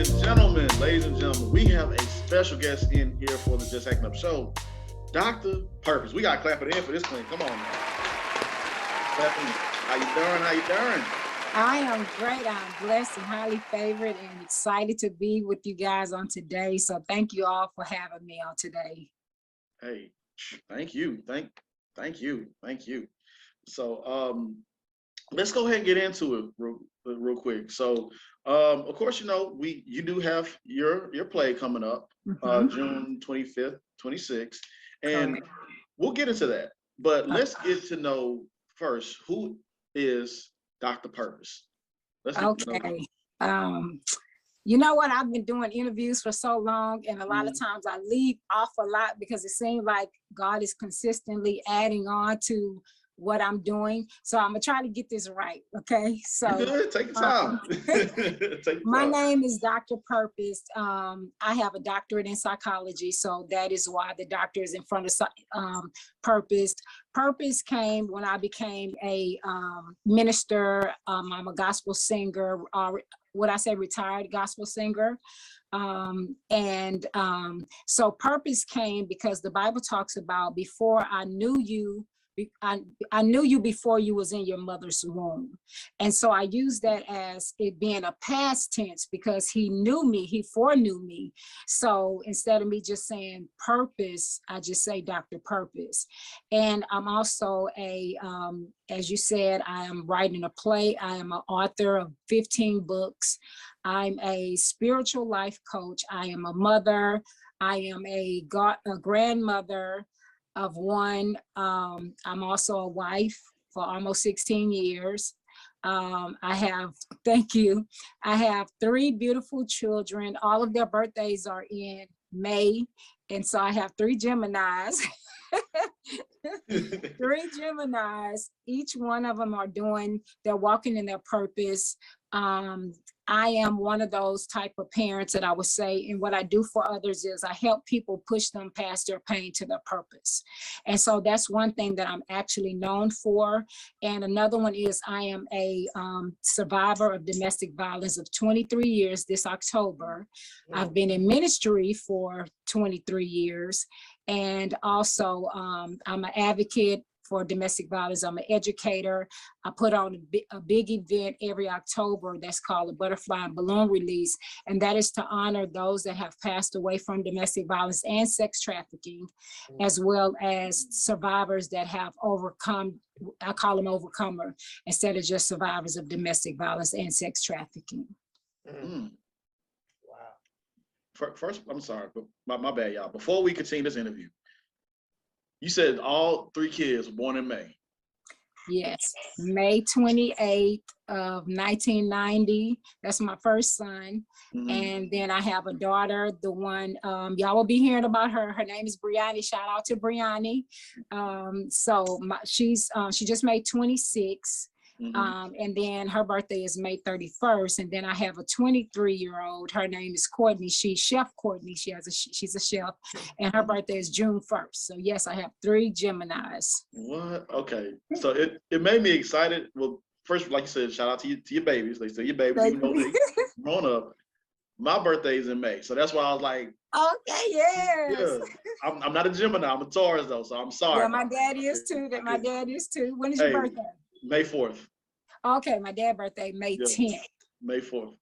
ladies and gentlemen, we have a special guest in here for the Just Acting Up show, Dr. Purpose. We got to clap it in for this queen. Come on now. Clapping. How you doing? I am great. I'm blessed and highly favored and excited to be with you guys on today. So thank you all for having me on today. Hey, thank you. Thank you. So let's go ahead and get into it real quick. So of course, you do have your play coming up June 25th, 26th, and we'll get into that. But let's get to know first, who is Dr. Purpose? Okay. You know what? I've been doing interviews for so long, and a lot of times I leave off a lot because it seems like God is consistently adding on to what I'm doing. So I'm gonna try to get this right. Okay. So you're good. Take your time. My name is Dr. Purpose. I have a doctorate in psychology, so that is why the doctor is in front of Purpose. Purpose came when I became a minister. I'm a gospel singer, retired gospel singer. So Purpose came because the Bible talks about before I knew you, I knew you before you was in your mother's womb. And so I use that as it being a past tense because he knew me, he foreknew me. So instead of me just saying Purpose, I just say Dr. Purpose. And I'm also as you said, I am writing a play. I am an author of 15 books. I'm a spiritual life coach. I am a mother. I am a grandmother of one. I'm also a wife for almost 16 years. Thank you. I have 3 beautiful children. All of their birthdays are in May. And so I have 3 Geminis. 3 Geminis. Each one of them they're walking in their purpose. I am one of those type of parents that I would say, and what I do for others is I help people push them past their pain to their purpose. And so that's one thing that I'm actually known for. And another one is I am a survivor of domestic violence of 23 years this October. I've been in ministry for 23 years. And also I'm an advocate for domestic violence. I'm an educator. I put on a big event every October that's called the Butterfly and Balloon Release. And that is to honor those that have passed away from domestic violence and sex trafficking, as well as survivors that have overcome, I call them overcomer, instead of just survivors of domestic violence and sex trafficking. Wow. First, I'm sorry, but my bad, y'all. Before we continue this interview, you said all 3 kids were born in May. Yes, May 28th of 1990. That's my first son. And then I have a daughter, the one, y'all will be hearing about her. Her name is Brianni. Shout out to Brianni. She just made 26. And then her birthday is May 31st. And then I have a 23-year-old. Her name is Courtney. She's Chef Courtney. She's a chef, and her birthday is June 1st. So yes, I have 3 Geminis. What? Okay. So it made me excited. Well, first, like you said, shout out to your babies. They say your babies, even though they grown up. My birthday is in May, so that's why I was like, okay, yes. Yeah. I'm not a Gemini. I'm a Taurus though, so I'm sorry. Yeah, my dad is too. My dad is too. When is your birthday? May 4th. Okay, my dad's birthday, May 10th. May 4th.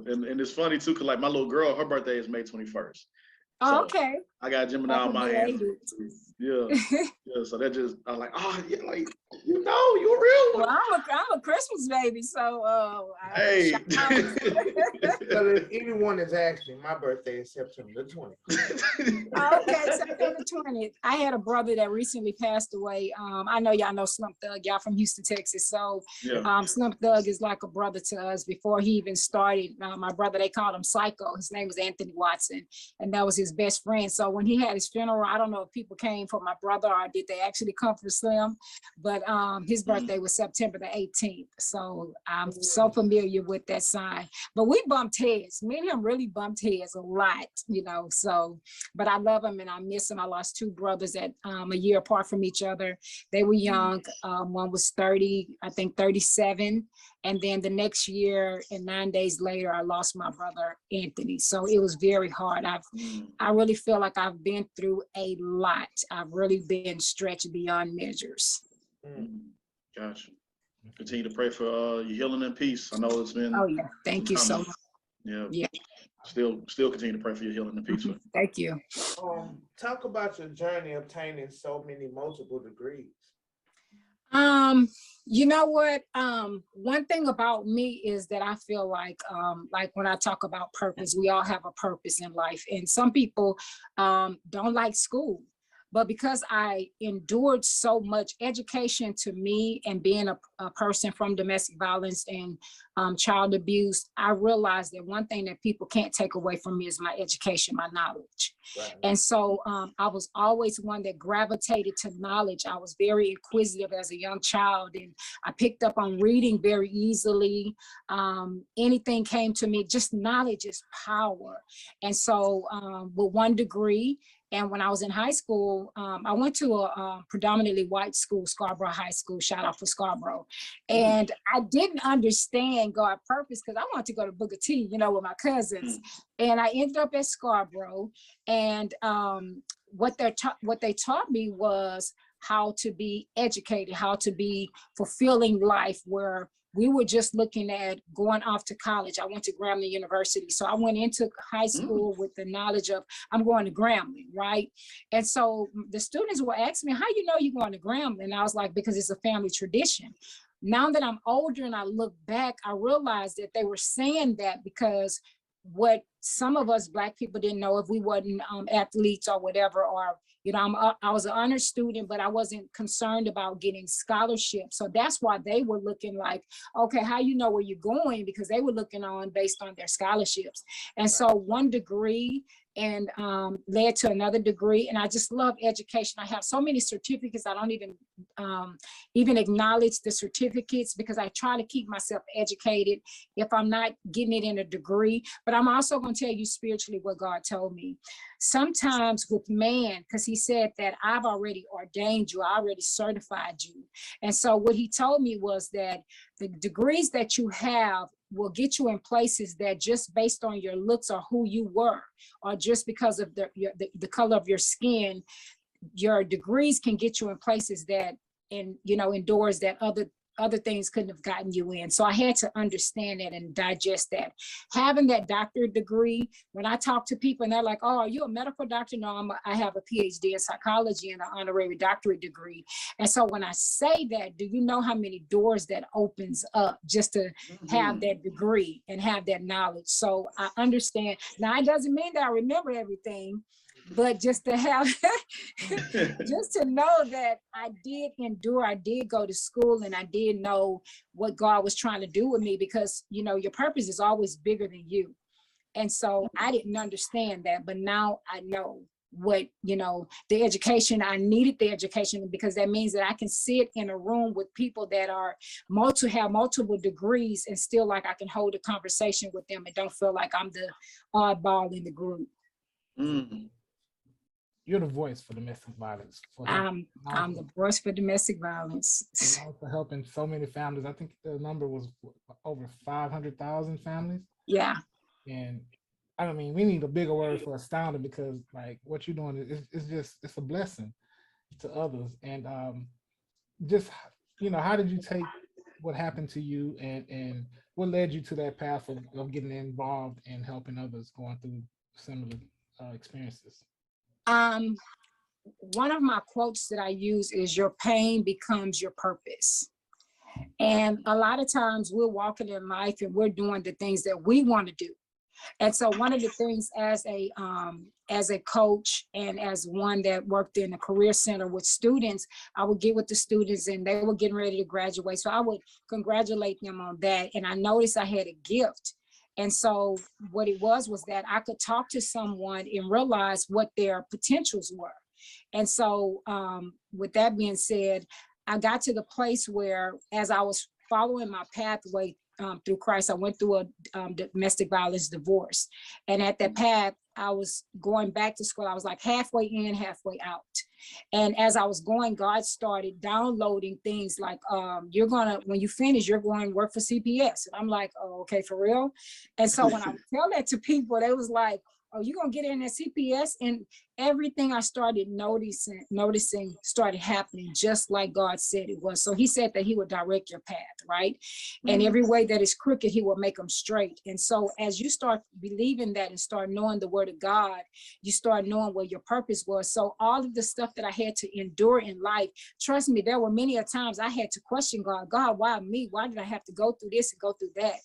And it's funny too, because like my little girl, her birthday is May 21st. So okay. I got Gemini on my hands. Yeah. So that just, I was like, oh yeah, like, you're a real one. Well, I'm a Christmas baby, so hey. So if anyone is asking, my birthday is September 20th. Okay, September 20th. I had a brother that recently passed away. I know y'all know Slump Thug, y'all from Houston, Texas. So Slump Thug is like a brother to us. Before he even started, my brother, they called him Psycho. His name was Anthony Watson, and that was his best friend. So when he had his funeral, I don't know if people came for my brother or did they actually come for Slim, but his birthday was September the 18th. 13th. So I'm so familiar with that sign. But we bumped heads. Me and him really bumped heads a lot, you know. So, but I love him and I miss him. I lost two brothers at a year apart from each other. They were young. One was 30, I think 37. And then the next year and 9 days later, I lost my brother, Anthony. So it was very hard. I really feel like I've been through a lot. I've really been stretched beyond measures. Gotcha. Continue to pray for your healing and peace. I know it's been. Oh yeah, thank you so much. Yeah. Still continue to pray for your healing and peace. Thank you. Talk about your journey obtaining so many multiple degrees. You know what? One thing about me is that I feel like when I talk about purpose, we all have a purpose in life. And some people don't like school. But because I endured so much education to me and being a person from domestic violence and child abuse, I realized that one thing that people can't take away from me is my education, my knowledge. Right. And so I was always one that gravitated to knowledge. I was very inquisitive as a young child, and I picked up on reading very easily. Anything came to me, just knowledge is power. And so with one degree, and when I was in high school, I went to a predominantly white school, Scarborough High School, shout out for Scarborough. And I didn't understand God's purpose because I wanted to go to Booker T, you know, with my cousins. And I ended up at Scarborough. And what they taught me was how to be educated, how to be fulfilling life, where we were just looking at going off to college. I went to Grambling University. So I went into high school with the knowledge of, I'm going to Grambling, right? And so the students were asking me, how you know you're going to Grambling? And I was like, because it's a family tradition. Now that I'm older and I look back, I realized that they were saying that because what some of us Black people didn't know, if we wasn't athletes or whatever, or you know, I was an honor student, but I wasn't concerned about getting scholarships. So that's why they were looking like, okay, how you know where you're going? Because they were looking on based on their scholarships. And so one degree and led to another degree. And I just love education. I have so many certificates. I don't even acknowledge the certificates because I try to keep myself educated if I'm not getting it in a degree. But I'm also going to tell you spiritually what God told me. Sometimes with man, because he said that I've already ordained you, I already certified you. And so what he told me was that the degrees that you have will get you in places that just based on your looks or who you were, or just because of the color of your skin, your degrees can get you in places that, in doors that other things couldn't have gotten you in. So I had to understand that and digest that. Having that doctorate degree, when I talk to people and they're like, oh, are you a medical doctor? No, I have a PhD in psychology and an honorary doctorate degree. And so when I say that, do you know how many doors that opens up just to have that degree and have that knowledge? So I understand. Now, it doesn't mean that I remember everything, but just to have, just to know that I did endure, I did go to school, and I did know what God was trying to do with me, because, your purpose is always bigger than you. And so I didn't understand that, but now I know what, the education, I needed the education, because that means that I can sit in a room with people that are have multiple degrees and still like I can hold a conversation with them and don't feel like I'm the oddball in the group. You're the voice for domestic violence. I'm the voice for domestic violence. And also helping so many families. I think the number was over 500,000 families. Yeah. And I mean, we need a bigger word for astounding, because like what you're doing it's a blessing to others. And just, how did you take what happened to you and what led you to that path of getting involved and helping others going through similar experiences? One of my quotes that I use is, your pain becomes your purpose. And a lot of times we're walking in life and we're doing the things that we want to do. And so one of the things as a coach and as one that worked in a career center with students, I would get with the students and they were getting ready to graduate. So I would congratulate them on that. And I noticed I had a gift. And so what it was that I could talk to someone and realize what their potentials were. And so with that being said, I got to the place where, as I was following my pathway through Christ. I went through a domestic violence divorce. And at that path, I was going back to school. I was like halfway in, halfway out. And as I was going, God started downloading things like, you're gonna, when you finish, you're going to work for CPS. And I'm like, oh, okay, for real? And so when I would tell that to people, they was like, oh, you're gonna get in at CPS? And everything I started noticing started happening just like God said it was. So he said that he would direct your path, right? And every way that is crooked, he will make them straight. And so as you start believing that and start knowing the word of God, you start knowing what your purpose was. So all of the stuff that I had to endure in life, trust me, there were many a times I had to question God, why me? Why did I have to go through this and go through that?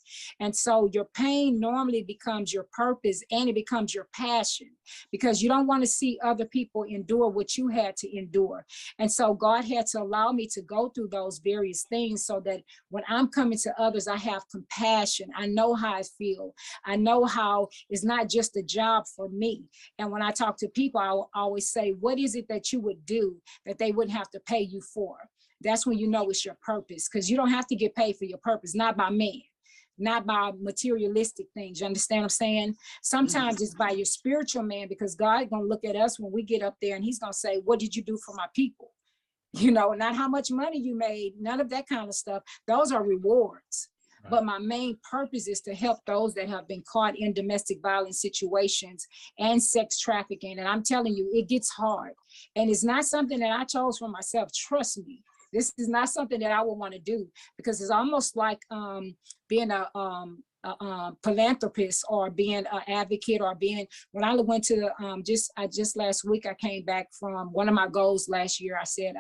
And so your pain normally becomes your purpose, and it becomes your passion, because you don't want to see other people endure what you had to endure. And so God had to allow me to go through those various things so that when I'm coming to others, I have compassion. I know how I feel. I know how it's not just a job for me. And when I talk to people, I will always say, what is it that you would do that they wouldn't have to pay you for? That's when you know it's your purpose, because you don't have to get paid for your purpose, not by man, not by materialistic things. You understand what I'm saying? Sometimes it's by your spiritual man, because God gonna look at us when we get up there and he's gonna say, what did you do for my people? You know, not how much money you made, none of that kind of stuff. Those are rewards. Right. But my main purpose is to help those that have been caught in domestic violence situations and sex trafficking. And I'm telling you, it gets hard. And it's not something that I chose for myself. Trust me. This is not something that I would want to do, because it's almost like being a philanthropist, or being an advocate, or being, when I went to the, just last week, I came back from one of my goals last year. I said,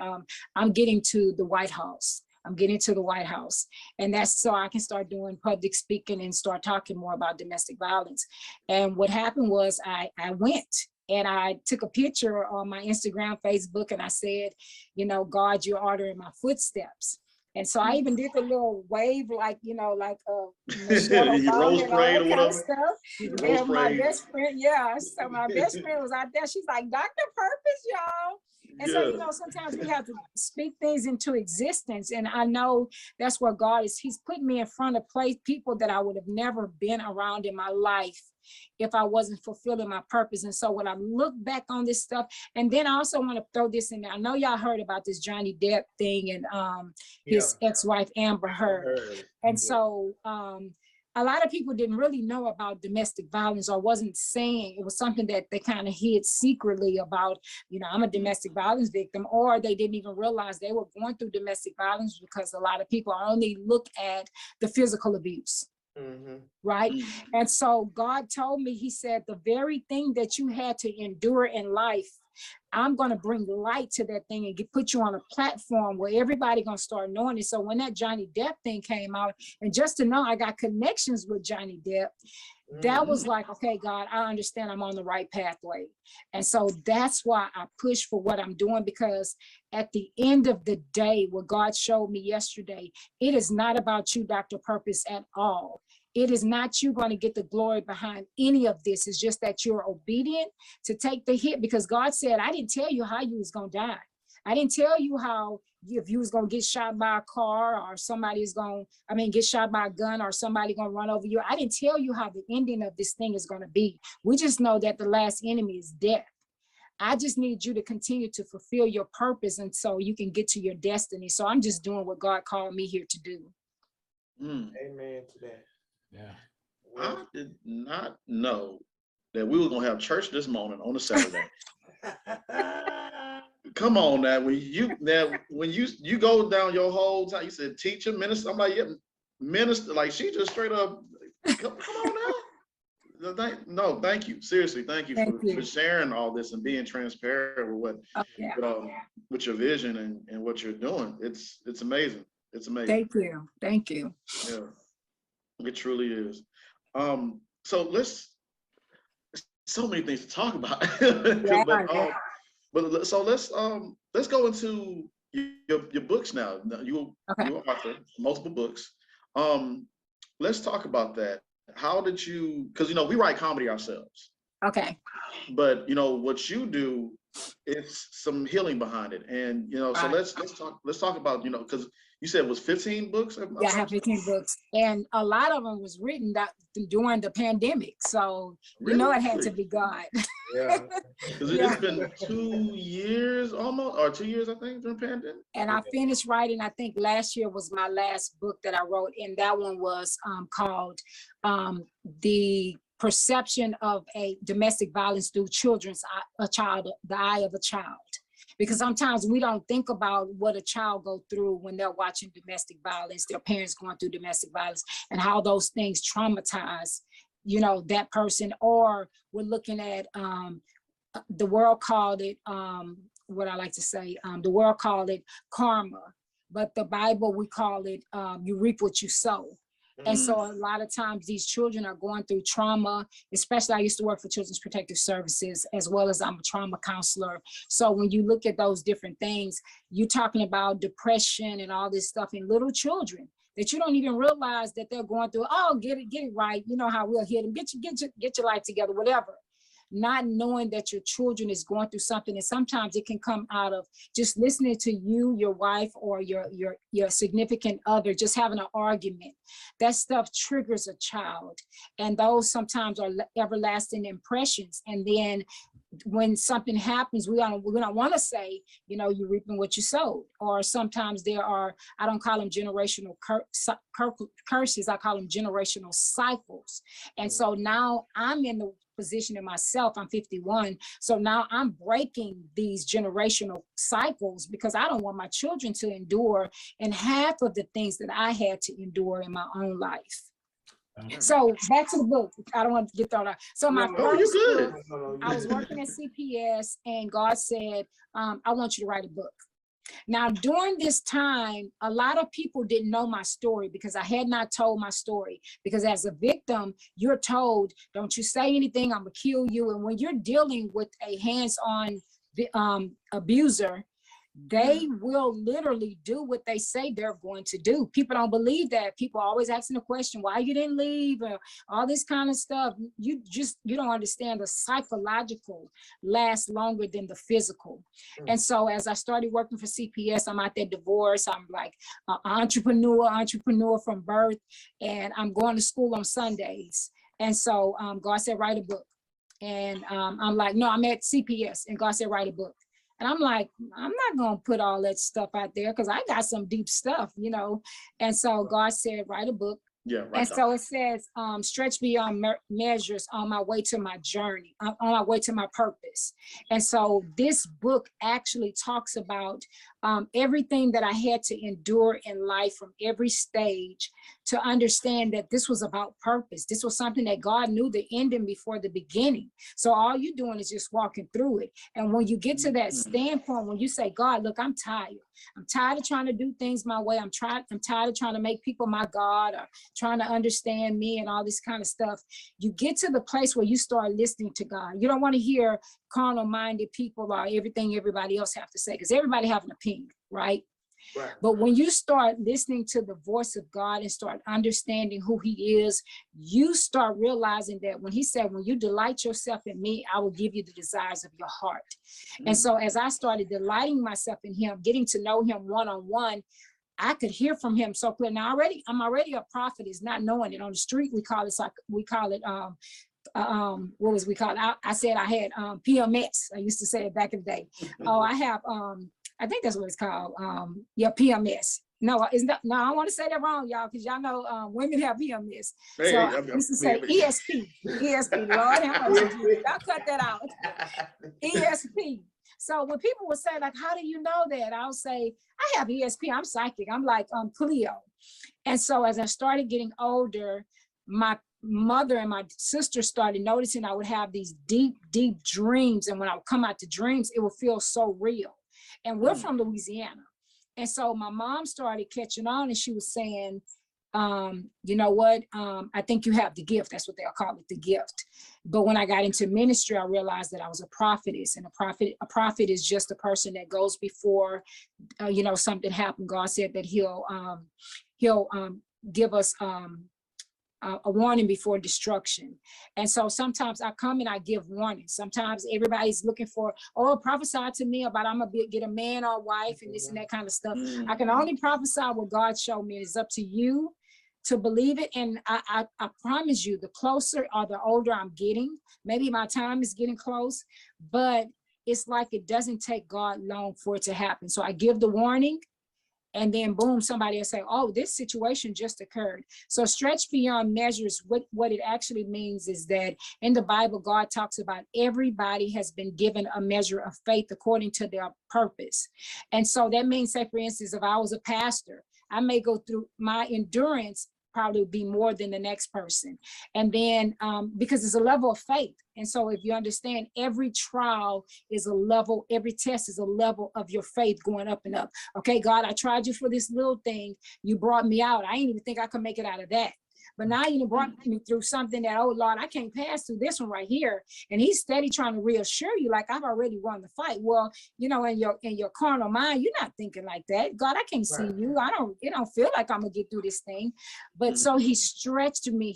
I'm getting to the White House. I'm getting to the White House. And that's so I can start doing public speaking and start talking more about domestic violence. And what happened was I went. And I took a picture on my Instagram, Facebook, and I said, you know, God, you're ordering my footsteps. And so I even did the little wave, like, you know, like Michelle Obama and all that kind of stuff. And my best friend, so my best friend was out there. She's like, Dr. Purpose, y'all. And so, you know, sometimes we have to speak things into existence. And I know that's where God is. He's put me in front of people that I would have never been around in my life if I wasn't fulfilling my purpose. And so when I look back on this stuff, and then I also want to throw this in there. I know y'all heard about this Johnny Depp thing and his ex-wife Amber Heard. And so a lot of people didn't really know about domestic violence, or wasn't saying. It was something that they kind of hid secretly about, you know, I'm a domestic violence victim, or they didn't even realize they were going through domestic violence, because a lot of people only look at the physical abuse. Right. And so God told me, he said, the very thing that you had to endure in life, I'm going to bring light to that thing and put you on a platform where everybody going to start knowing it. So when that Johnny Depp thing came out, and just to know I got connections with Johnny Depp, that was like, okay, God, I understand I'm on the right pathway. And so that's why I push for what I'm doing, because at the end of the day, what God showed me yesterday, it is not about you, Dr. Purpose, at all. It is not you going to get the glory behind any of this. It's just that you're obedient to take the hit, because God said, I didn't tell you how you was going to die. I didn't tell you how, if you was going to get shot by a car, or somebody's going to, get shot by a gun, or somebody going to run over you. I didn't tell you how the ending of this thing is going to be. We just know that the last enemy is death. I just need you to continue to fulfill your purpose, and so you can get to your destiny. So I'm just doing what God called me here to do. Amen to that. Yeah. Well, I did not know that we were gonna have church this morning on a Saturday. Come on now, when you go down your whole time, you said teacher, minister. I'm like, yeah, minister. Like, she just straight up, come on now. No, thank you. Seriously, thank you for sharing all this and being transparent with with your vision and what you're doing. It's amazing. It's amazing. Thank you. Yeah, it truly is. So so many things to talk about. But so let's go into your books now. You an author, multiple books. Let's talk about that. How did you? Because we write comedy ourselves. Okay. But what you do, it's some healing behind it, and so let's talk about because you said it was 15 books? Yeah, I have 15 books, and a lot of them was written during the pandemic. So you know it had to be God. Yeah. Because Yeah. it's been 2 years almost, or 2 years, I think, during pandemic. And I finished writing, I think last year was my last book that I wrote, and that one was called The Perception of a Domestic Violence Through the Eye of a Child. Because sometimes we don't think about what a child go through when they're watching domestic violence, their parents going through domestic violence, and how those things traumatize, you know, that person. Or we're looking at, the world called it, what I like to say, the world called it karma, but the Bible, we call it, you reap what you sow. And so a lot of times these children are going through trauma, especially I used to work for Children's Protective Services, as well as I'm a trauma counselor. So when you look at those different things, you're talking about depression and all this stuff in little children that you don't even realize that they're going through. Oh, get it right. You know how we'll hit them, get your life together, whatever. Not knowing that your children is going through something. And sometimes it can come out of just listening to you, your wife, or your significant other, just having an argument. That stuff triggers a child. And those sometimes are everlasting impressions. And then when something happens, we don't want to say, you know, you're reaping what you sowed. Or sometimes there are, I don't call them generational curses, I call them generational cycles. And so now I'm in the position in myself, I'm 51. So now I'm breaking these generational cycles because I don't want my children to endure and half of the things that I had to endure in my own life. So back to the book. I don't want to get thrown out. So my first book, I was working at CPS and God said, I want you to write a book. Now, during this time, a lot of people didn't know my story because I had not told my story. Because as a victim, you're told, don't you say anything, I'm gonna kill you. And when you're dealing with a hands-on abuser, they will literally do what they say they're going to do. People don't believe that. People are always asking the question, why you didn't leave, or all this kind of stuff. You don't understand the psychological lasts longer than the physical. And so as I started working for CPS, I'm out there divorced. I'm like an entrepreneur from birth, and I'm going to school on Sundays. And so God said, write a book. And I'm like, no, I'm at CPS. And God said, write a book. And I'm like, I'm not going to put all that stuff out there because I got some deep stuff, you know. And so God said, write a book. Yeah, right. And so it says, stretch beyond measures on my way to my journey, on my way to my purpose. And so this book actually talks about everything that I had to endure in life from every stage to understand that this was about purpose. This was something that God knew the ending before the beginning. So all you're doing is just walking through it. And when you get to that standpoint, when you say, God, look, I'm tired. I'm tired of trying to do things my way. I'm tired of trying to make people my God, or trying to understand me and all this kind of stuff. You get to the place where you start listening to God. You don't want to hear carnal-minded people or everything everybody else have to say, because everybody have an opinion, right? Right. But when you start listening to the voice of God and start understanding who he is, you start realizing that when he said, when you delight yourself in me, I will give you the desires of your heart. And so as I started delighting myself in him, getting to know him one-on-one, I could hear from him so clear. Now I'm already a prophet, is not knowing it. On the street, we call it what was we call it? I said I had PMS. I used to say it back in the day. Oh, I have I think that's what it's called. Yeah, PMS. No, it's not. No, I don't want to say that wrong, y'all, because y'all know women have PMS. Hey, so I used to say ESP. Lord have mercy. Y'all cut that out. ESP. So when people would say, like, how do you know that? I'll say, I have ESP. I'm psychic. I'm like Cleo. And so as I started getting older, my mother and my sister started noticing I would have these deep, deep dreams. And when I would come out to dreams, it would feel so real. And we're from Louisiana. And so my mom started catching on, and she was saying, you know what? I think you have the gift. That's what they'll call it, the gift. But when I got into ministry, I realized that I was a prophetess, and a prophet is just a person that goes before, you know, something happened. God said that he'll give us a warning before destruction. And so sometimes I come and I give warnings. Sometimes everybody's looking for, oh, prophesy to me about I'm gonna get a man or wife and this and that kind of stuff. I can only prophesy what God showed me. It's up to you to believe it. And I promise you, the closer or the older I'm getting, maybe my time is getting close, but it's like it doesn't take God long for it to happen. So I give the warning, and then boom, somebody will say, oh, this situation just occurred. So stretch beyond measures, what it actually means is that in the Bible, God talks about everybody has been given a measure of faith according to their purpose. And so that means, say, for instance, if I was a pastor, I may go through my endurance probably be more than the next person. And then because it's a level of faith. And so if you understand, every trial is a level, every test is a level of your faith going up and up. Okay, God, I tried you for this little thing. You brought me out. I didn't even think I could make it out of that. But now you brought me through something that, oh Lord, I can't pass through this one right here. And he's steady trying to reassure you, like, I've already won the fight. Well, you know, in your carnal mind, you're not thinking like that. God, I can't see you. It don't feel like I'm gonna get through this thing. But so he stretched me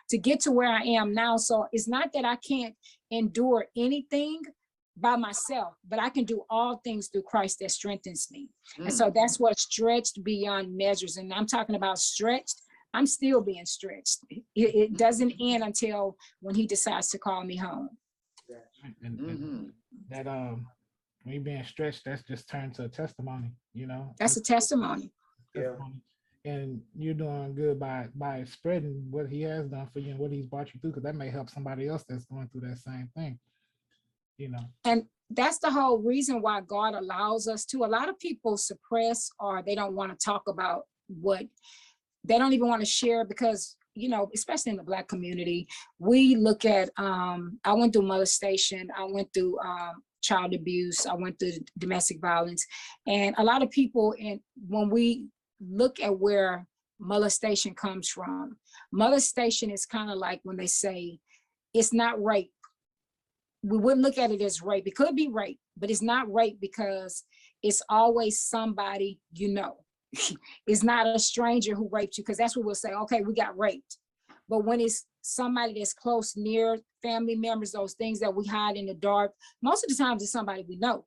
to get to where I am now. So it's not that I can't endure anything by myself, but I can do all things through Christ that strengthens me. And so that's what stretched beyond measures. And I'm talking about stretched. I'm still being stretched. It doesn't end until when he decides to call me home. And that when you're being stretched, that's just turned to a testimony, you know. That's a testimony. Testimony. And you're doing good by spreading what he has done for you and what he's brought you through, because that may help somebody else that's going through that same thing. You know. And that's the whole reason why God allows us to. A lot of people suppress, or they don't want to talk about what they don't even want to share, because, you know, especially in the Black community, we look at, I went through molestation, I went through child abuse, I went through domestic violence. And a lot of people, and when we look at where molestation comes from, molestation is kind of like when they say it's not rape. We wouldn't look at it as rape. It could be rape, but it's not rape because it's always somebody you know. It's not a stranger who raped you, because that's what we'll say, okay, we got raped. But when it's somebody that's close, near, family members, those things that we hide in the dark, most of the times it's somebody we know.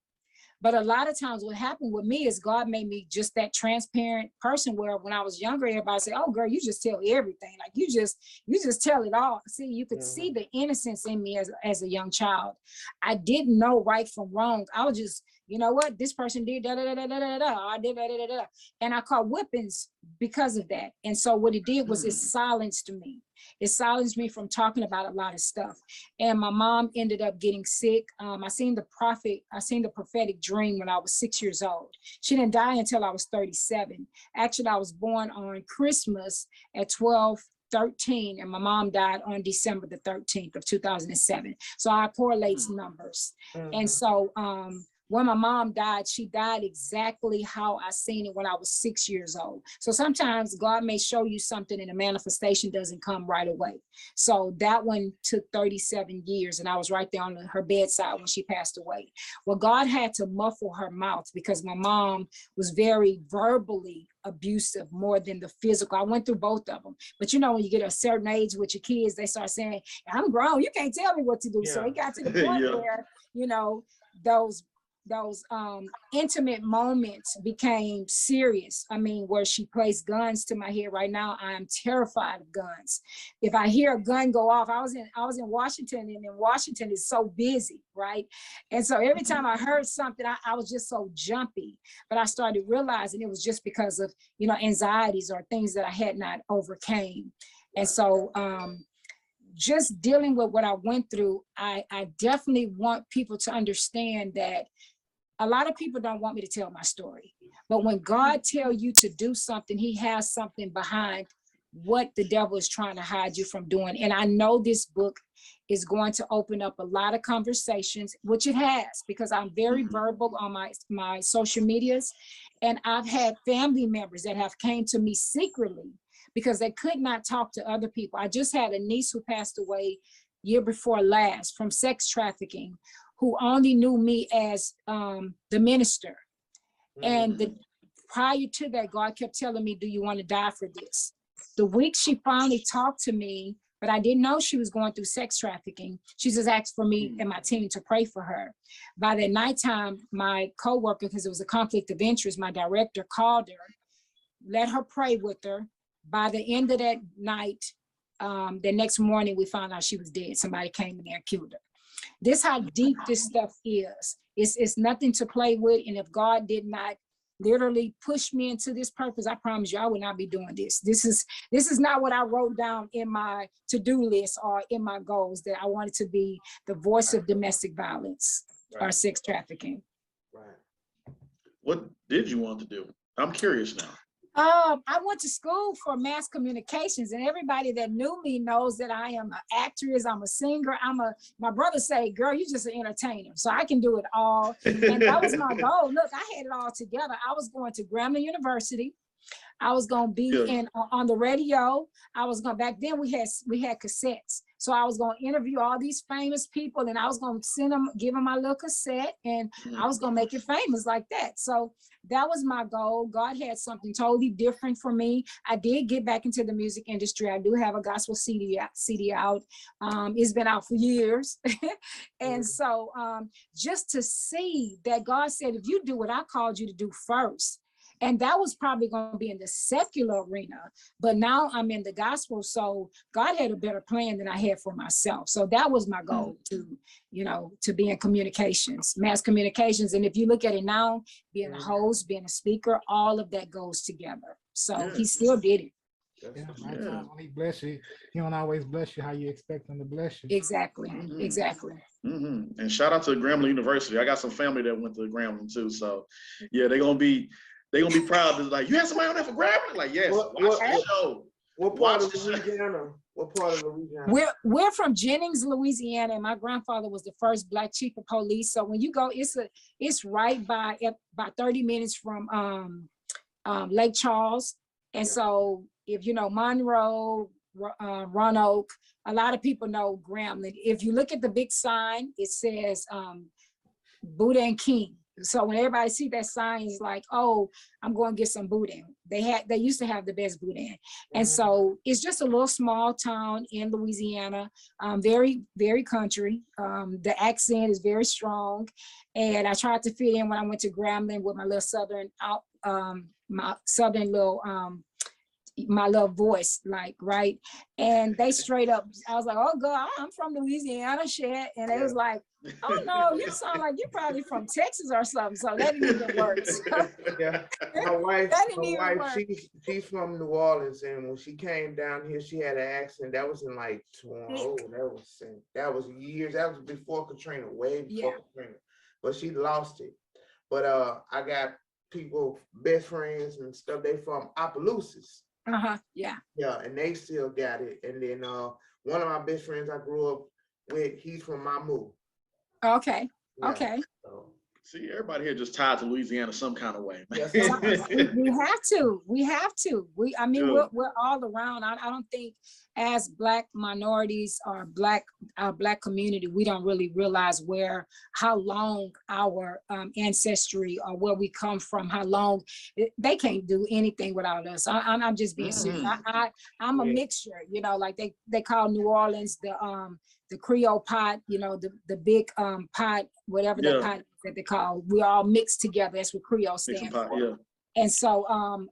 But a lot of times what happened with me is God made me just that transparent person, where when I was younger, everybody said, oh girl, you just tell everything. Like you just tell it all. See, you could see the innocence in me as a young child. I didn't know right from wrong. I was just, you know what, this person did da da da da da da. I did da da da da. And I caught whippings because of that. And so what it did was it silenced me. It silenced me from talking about a lot of stuff. And my mom ended up getting sick. I seen the prophetic dream when I was 6 years old. She didn't die until I was 37. Actually, I was born on Christmas at 12/13, and my mom died on December the 13th of 2007. So I correlates numbers. And so when my mom died, she died exactly how I seen it when I was 6 years old. So sometimes God may show you something and the manifestation doesn't come right away. So that one took 37 years, and I was right there on her bedside when she passed away. Well, God had to muffle her mouth because my mom was very verbally abusive more than the physical. I went through both of them. But you know, when you get a certain age with your kids, they start saying, I'm grown, you can't tell me what to do. Yeah. So it got to the point where, you know, those intimate moments became serious. I mean, where she placed guns to my head. Right now, I am terrified of guns. If I hear a gun go off, I was in Washington, and in Washington is so busy, right? And so every time I heard something, I was just so jumpy. But I started realizing it was just because of, you know, anxieties or things that I had not overcame. And so just dealing with what I went through, I definitely want people to understand that a lot of people don't want me to tell my story. But when God tells you to do something, he has something behind what the devil is trying to hide you from doing. And I know this book is going to open up a lot of conversations, which it has, because I'm very verbal on my social medias. And I've had family members that have came to me secretly because they could not talk to other people. I just had a niece who passed away year before last from sex trafficking, who only knew me as the minister. And prior to that, God kept telling me, do you want to die for this? The week she finally talked to me, but I didn't know she was going through sex trafficking. She just asked for me and my team to pray for her. By the nighttime, my coworker, because it was a conflict of interest, my director called her, let her pray with her. By the end of that night, the next morning, we found out she was dead. Somebody came in there and killed her. This is how deep this stuff is. It's nothing to play with. And if God did not literally push me into this purpose, I promise you, I would not be doing this. This is not what I wrote down in my to-do list or in my goals, that I wanted to be the voice of domestic violence or sex trafficking. Right. What did you want to do? I'm curious now. I went to school for mass communications, and everybody that knew me knows that I am an actress, I'm a singer, my brother say, girl, you just an entertainer. So I can do it all. And that was my goal. Look, I had it all together. I was going to Grambling University. I was going to be on the radio. I was going, back then we had cassettes. So I was going to interview all these famous people, and I was going to send them, give them my little cassette, and I was going to make it famous like that. So that was my goal. God had something totally different for me. I did get back into the music industry. I do have a gospel CD out. It's been out for years. And so just to see that God said, if you do what I called you to do first, and that was probably going to be in the secular arena, but now I'm in the gospel. So God had a better plan than I had for myself. So that was my goal, to be in communications, mass communications. And if you look at it now, being a host, being a speaker, all of that goes together. So he still did it. Yeah, when he bless you, he don't always bless you how you expect him to bless you. Exactly. Exactly. And shout out to Grambling University. I got some family that went to Grambling too. So yeah, they're gonna be proud. They're like, you had somebody on there for Grambling? Like, yes, watch the show. What part of Louisiana? What part of Louisiana? We're from Jennings, Louisiana, and my grandfather was the first Black chief of police. So when you go, it's right by 30 minutes from Lake Charles. And so if you know Monroe, Roanoke, a lot of people know Grambling. If you look at the big sign, it says Buddha and King. So when everybody see that sign, it's like, oh, I'm going to get some boudin. They used to have the best boudin. And so it's just a little small town in Louisiana, very, very country. The accent is very strong. And I tried to fit in when I went to Grambling with my little southern my little voice, like, right? And they straight up, I was like, oh God, I'm from Louisiana, shit. And they was like, oh no, you sound like you're probably from Texas or something. So that didn't even work. So, My wife, she's from New Orleans, and when she came down here, she had an accent. That was in like that was years. That was before Katrina, way before Katrina. But she lost it. But I got people, best friends and stuff. They from Opelousas. Yeah, and they still got it. And then one of my best friends I grew up with, he's from Mamou. Okay. So. See, everybody here just tied to Louisiana some kind of way. we have to. We're all around. I don't think as Black minorities or our Black community, we don't really realize how long our ancestry or where we come from, how long they can't do anything without us. I'm just being serious. I'm a mixture, like they call New Orleans the Creole pot, the big pot, whatever the pot that they call. We all mixed together. That's what Creole stands for. And so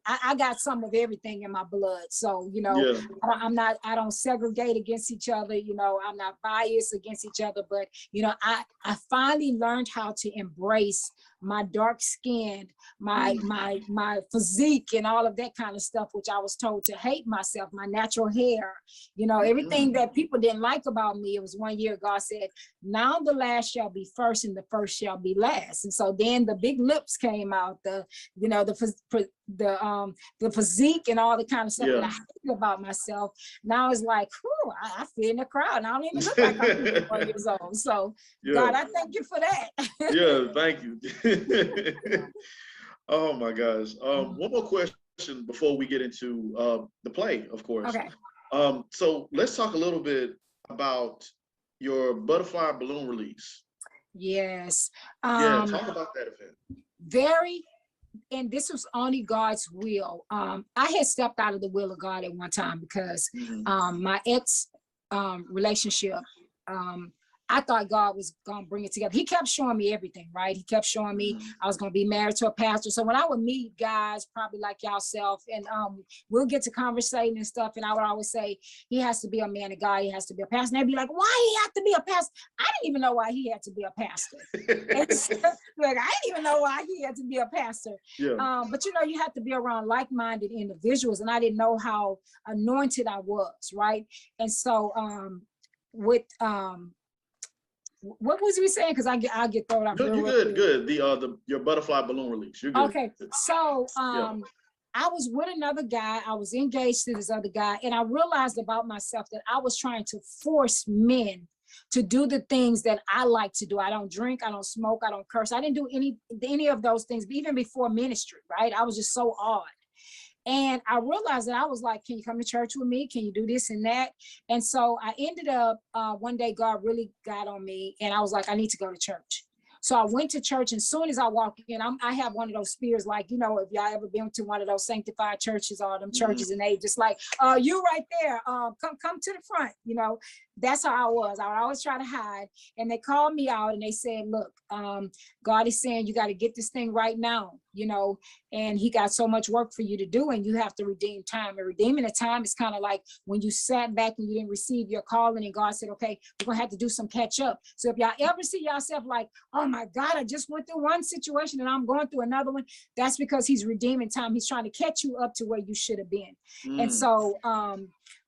I got some of everything in my blood. So, I don't segregate against each other. I'm not biased against each other, but, I finally learned how to embrace my dark skin, my physique and all of that kind of stuff, which I was told to hate myself, my natural hair, everything that people didn't like about me. It was one year God said, now the last shall be first and the first shall be last. And so then the big lips came out, the physique and all the kind of stuff that I hated about myself. Now it's like, I fit in the crowd and I don't even look like I'm 54 years old. So God, I thank you for that. Thank you. Oh my gosh. One more question before we get into the play, of course. Okay. So let's talk a little bit about your butterfly balloon release. Yes. Talk about that event. Very, and this was only God's will. I had stepped out of the will of God at one time because my ex relationship, I thought God was gonna bring it together. He kept showing me everything, right? He kept showing me I was gonna be married to a pastor. So when I would meet guys, probably like yourself, and we'll get to conversating and stuff, and I would always say, he has to be a man of God, he has to be a pastor. And they'd be like, why he have to be a pastor? I didn't even know why he had to be a pastor. Like, I didn't even know why he had to be a pastor. Yeah. But you know, you have to be around like-minded individuals, and I didn't know how anointed I was, right? And so with what was we saying? Because I'll get thrown off. You're good. The your butterfly balloon release. You're good. Okay, so I was with another guy. I was engaged to this other guy, and I realized about myself that I was trying to force men to do the things that I like to do. I don't drink, I don't smoke, I don't curse. I didn't do any of those things, even before ministry, right? I was just so odd. And I realized that I was like, can you come to church with me? Can you do this and that? And so I ended up, one day God really got on me, and I was like, I need to go to church. So I went to church, and as soon as I walked in, I have one of those spirits, like, you know, if y'all ever been to one of those sanctified churches or them churches, and they just like, you right there, come to the front, you know. That's how I was. I would always try to hide. And they called me out and they said, look, God is saying you got to get this thing right now, you know, and he got so much work for you to do, and you have to redeem time. And redeeming the time is kind of like when you sat back and you didn't receive your calling, and God said, okay, we're going to have to do some catch up. So if y'all ever see yourself like, oh my God, I just went through one situation and I'm going through another one, that's because he's redeeming time. He's trying to catch you up to where you should have been. And so,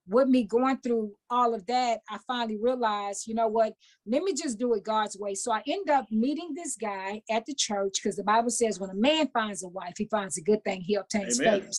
with me going through all of that, I finally realized, you know what, let me just do it God's way. So I end up meeting this guy at the church, because the Bible says when a man finds a wife, he finds a good thing, he obtains favor.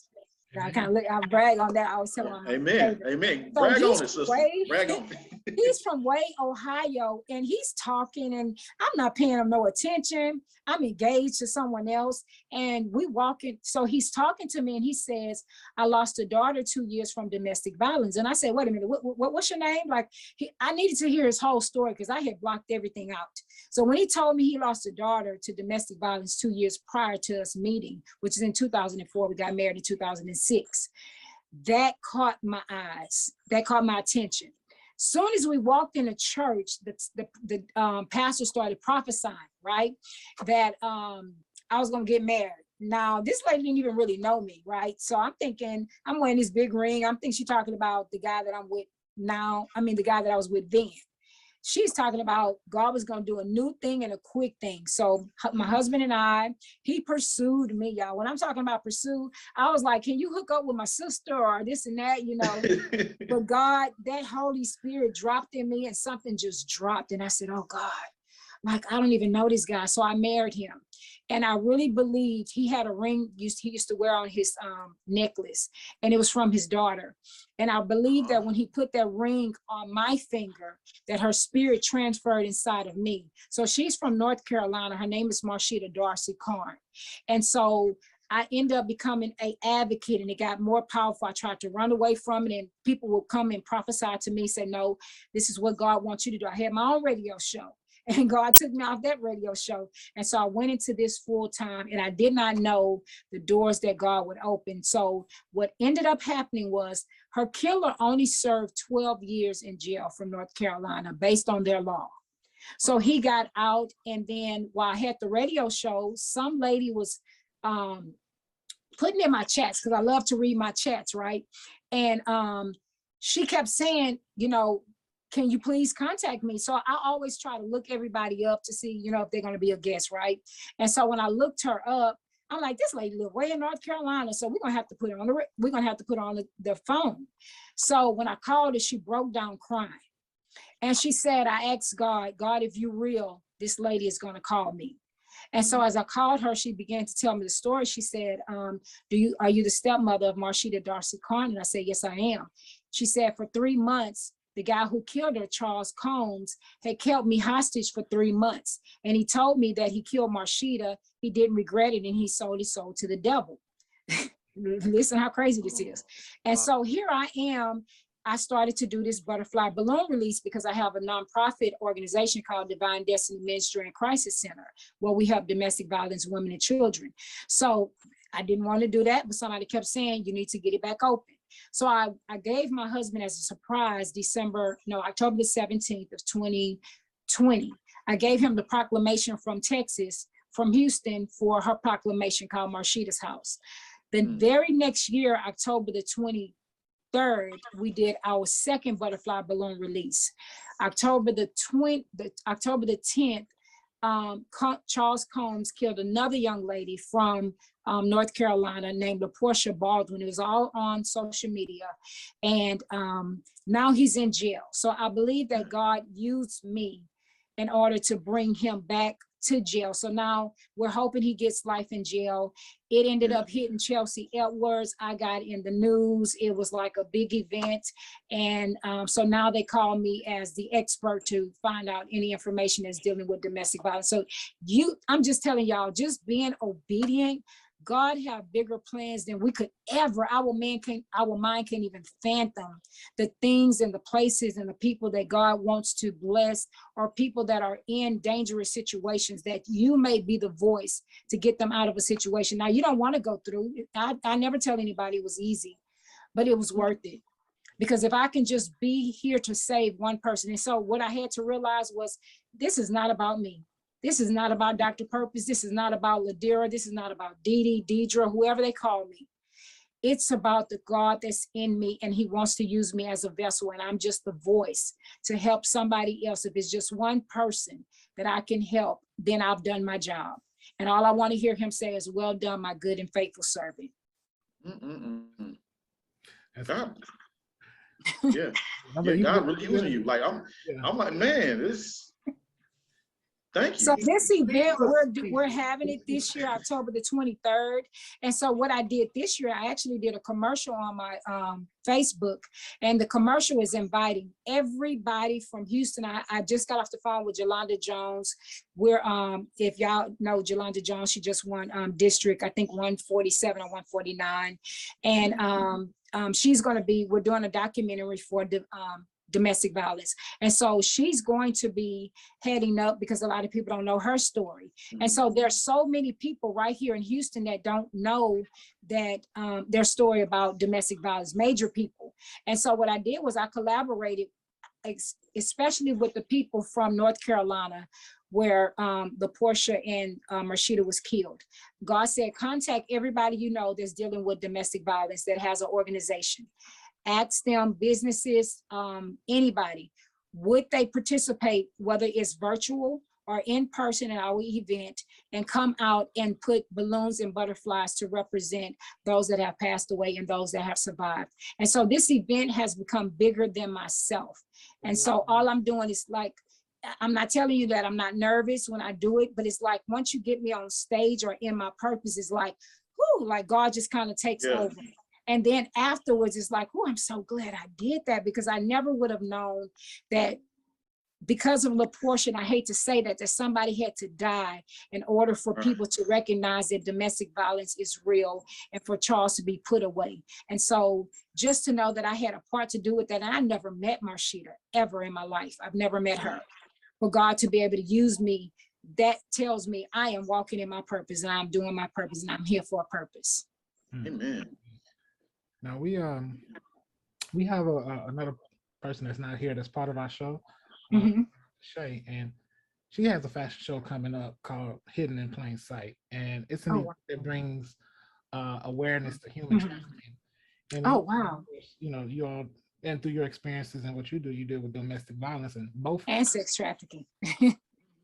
I kind of I brag on that. I was telling him. Amen. Amen. So brag on it, sister. Brag on it. He's from Wade, Ohio, and he's talking, and I'm not paying him no attention. I'm engaged to someone else, and we walking. So he's talking to me, and he says, "I lost a daughter 2 years from domestic violence." And I said, "Wait a minute, what's your name?" Like, I needed to hear his whole story because I had blocked everything out. So when he told me he lost a daughter to domestic violence 2 years prior to us meeting, which is in 2004, we got married in 2006. That caught my eyes. That caught my attention. Soon as we walked in the church, the pastor started prophesying, right? That I was gonna get married. Now, this lady didn't even really know me, right? So I'm thinking, I'm wearing this big ring. I'm thinking she's talking about the guy that I'm with now. I mean, the guy that I was with then. She's talking about God was going to do a new thing and a quick thing. So my husband and I, he pursued me, y'all. When I'm talking about pursue, I was like, can you hook up with my sister or this and that, you know? But God, that Holy Spirit dropped in me, and something just dropped. And I said, oh God, like, I don't even know this guy. So I married him. And I really believed he had a ring he used to wear on his necklace, and it was from his daughter. And I believe that when he put that ring on my finger, that her spirit transferred inside of me. So she's from North Carolina. Her name is Justacting Carn. And so I ended up becoming an advocate, and it got more powerful. I tried to run away from it, and people would come and prophesy to me, say, no, this is what God wants you to do. I had my own radio show, and God took me off that radio show. And so I went into this full time, and I did not know the doors that God would open. So what ended up happening was her killer only served 12 years in jail from North Carolina based on their law. So he got out, and then while I had the radio show, some lady was putting in my chats, because I love to read my chats, right? And she kept saying, you know, can you please contact me? So I always try to look everybody up to see, you know, if they're going to be a guest, right? And so when I looked her up, I'm like, this lady lives way in North Carolina, so we're gonna have to put her on the phone. So when I called her, she broke down crying, and she said, I asked God, if you're real, this lady is gonna call me. And so as I called her, she began to tell me the story. She said, are you the stepmother of Justacting Carn? And I said, yes, I am. She said, for 3 months, the guy who killed her, Charles Combs, had kept me hostage for 3 months. And he told me that he killed Marshita. He didn't regret it, and he sold his soul to the devil. Listen how crazy this is. And so here I am I started to do this butterfly balloon release because I have a nonprofit organization called Divine Destiny Ministry and Crisis Center, where we help domestic violence women and children. So I didn't want to do that, but somebody kept saying, you need to get it back open. So I gave my husband as a surprise, October the 17th of 2020. I gave him the proclamation from Texas, from Houston, for her proclamation called Marshita's House. The very next year, October the 23rd, we did our second butterfly balloon release. October the 10th, Charles Combs killed another young lady from North Carolina named Portia Baldwin. It was all on social media. And now he's in jail. So I believe that God used me in order to bring him back to jail. So now we're hoping he gets life in jail. It ended up hitting Chelsea Edwards. I got in the news. It was like a big event. And so now they call me as the expert to find out any information that's dealing with domestic violence. So I'm just telling y'all, just being obedient. God have bigger plans than we could ever, our mind can't even fathom the things and the places and the people that God wants to bless, or people that are in dangerous situations, that you may be the voice to get them out of a situation. Now, you don't want to go through it. I never tell anybody it was easy, but it was worth it. Because if I can just be here to save one person. And so what I had to realize was, this is not about me. This is not about Dr. Purpose. This is not about Ladera. This is not about Dee Dee, Deidre, whoever they call me. It's about the God that's in me, and he wants to use me as a vessel, and I'm just the voice to help somebody else. If it's just one person that I can help, then I've done my job. And all I want to hear him say is, well done, my good and faithful servant. God. Yeah. God really using you. Like I'm like, man, this. Thank you. So this event, we're having it this year, October the 23rd. And so what I did this year, I actually did a commercial on my Facebook, and the commercial is inviting everybody from Houston. I just got off the phone with Jolanda Jones. We're, if y'all know Jolanda Jones, she just won district, I think 147 or 149. And she's gonna be, we're doing a documentary for the domestic violence. And so she's going to be heading up, because a lot of people don't know her story. And so there's so many people right here in Houston that don't know that their story about domestic violence, major people. And so what I did was I collaborated, especially with the people from North Carolina, where the Portia and Marshita was killed. God said, contact everybody you know that's dealing with domestic violence, that has an organization. Ask them, businesses, anybody, would they participate, whether it's virtual or in person at our event, and come out and put balloons and butterflies to represent those that have passed away and those that have survived. And so this event has become bigger than myself. And so all I'm doing is, like, I'm not telling you that I'm not nervous when I do it, but it's like, once you get me on stage or in my purpose, it's like, whoo, like God just kind of takes over. And then afterwards, it's like, oh, I'm so glad I did that, because I never would have known that because of LaPortia, and I hate to say that somebody had to die in order for people to recognize that domestic violence is real, and for Charles to be put away. And so just to know that I had a part to do with that, and I never met Marshita ever in my life. I've never met her. For God to be able to use me, that tells me I am walking in my purpose, and I'm doing my purpose, and I'm here for a purpose. Amen. Now we have another person that's not here that's part of our show, Shay, and she has a fashion show coming up called Hidden in Plain Sight, and it's an event that brings awareness to human trafficking. And you know, you all, and through your experiences and what you deal with domestic violence and both and sex trafficking.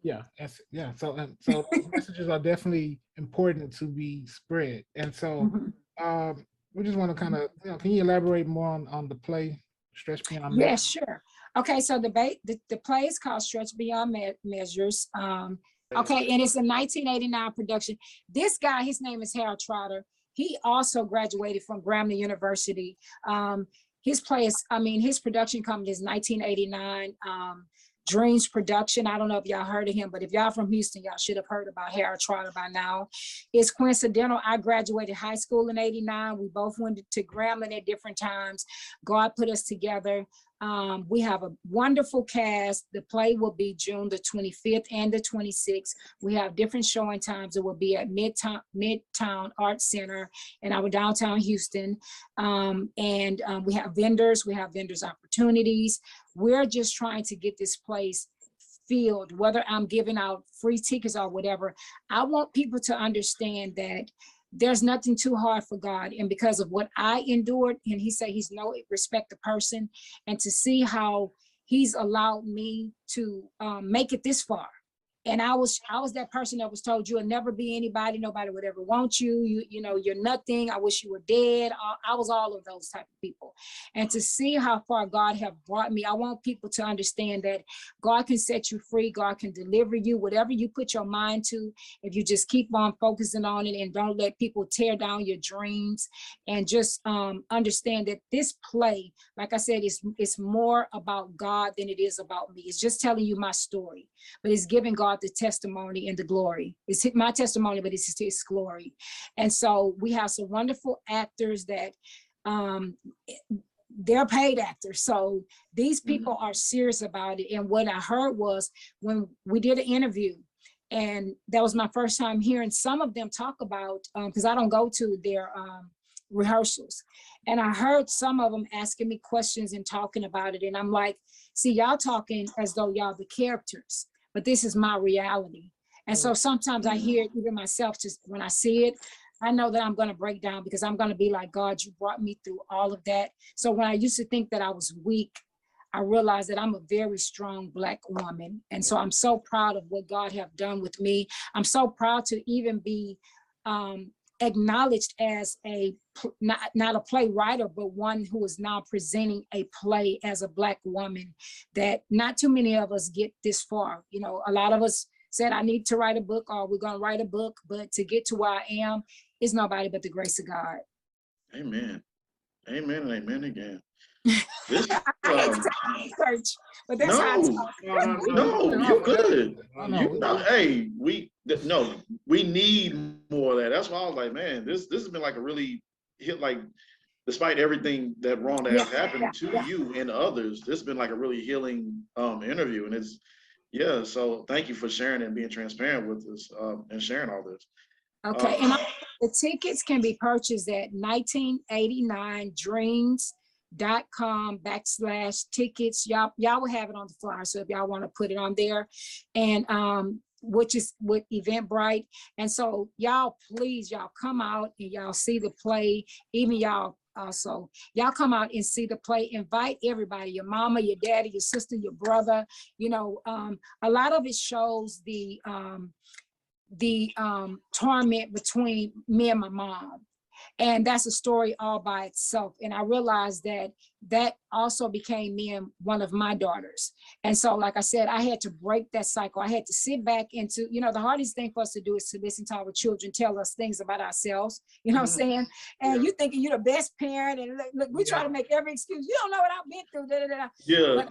So messages are definitely important to be spread, and so we just want to kind of, can you elaborate more on the play Stretch Beyond Measures? Yes, sure. Okay, so the play is called Stretch Beyond Measures. Okay, and it's a 1989 production. This guy, his name is Harold Trotter. He also graduated from Grambling University. His play is, his production company is 1989. Dreams Production. I don't know if y'all heard of him, but if y'all from Houston, y'all should have heard about Harold Trotter by now. It's coincidental. I graduated high school in '89. We both went to Grambling at different times. God put us together. We have a wonderful cast. The play will be June the 25th and the 26th. We have different showing times. It will be at Midtown Arts Center in our downtown Houston. We have vendors. We have vendors opportunities. We're just trying to get this place filled, whether I'm giving out free tickets or whatever. I want people to understand that there's nothing too hard for God. And because of what I endured, and he said he's no respect of person, and to see how he's allowed me to make it this far. And I was that person that was told you'll never be anybody, nobody would ever want you, you know, you're nothing, I wish you were dead. I was all of those type of people. And to see how far God have brought me, I want people to understand that God can set you free, God can deliver you, whatever you put your mind to, if you just keep on focusing on it and don't let people tear down your dreams, and just understand that this play, like I said, it's more about God than it is about me. It's just telling you my story, but it's giving God the testimony and the glory. It's my testimony, but it's his glory. And so we have some wonderful actors that they're paid actors. So these people are serious about it. And what I heard was when we did an interview, and that was my first time hearing some of them talk about, because I don't go to their rehearsals. And I heard some of them asking me questions and talking about it. And I'm like, see, y'all talking as though y'all the characters, but this is my reality. And so sometimes I hear it even myself, just when I see it, I know that I'm going to break down, because I'm going to be like, God, you brought me through all of that. So when I used to think that I was weak, I realized that I'm a very strong Black woman. And so I'm so proud of what God have done with me. I'm so proud to even be acknowledged as not a playwright, but one who is now presenting a play as a Black woman, that not too many of us get this far. You know, a lot of us said, I need to write a book, or we're going to write a book, but to get to where I am is nobody but the grace of God. Amen. Amen and amen again. This, church, but that's how I talk. No, you're good. Hey, we need more of that. That's why I was like, man, this has been like a really hit, like, despite everything that wrong that has happened to you and others, this has been like a really healing interview. And it's, so thank you for sharing and being transparent with us and sharing all this. Okay, and the tickets can be purchased at 1989dreams.com/tickets. Y'all will have it on the flyer, so if y'all want to put it on there, and which is with Eventbrite. And so y'all, please, y'all come out and y'all see the play. Even y'all also, y'all come out and see the play. Invite everybody, your mama, your daddy, your sister, your brother. You know, a lot of it shows the torment between me and my mom. And that's a story all by itself. And I realized that also became me and one of my daughters. And so, like I said, I had to break that cycle. I had to sit back into, you know, the hardest thing for us to do is to listen to our children tell us things about ourselves, you know what I'm saying? And you thinking you're the best parent, and look, we try to make every excuse. You don't know what I've been through, But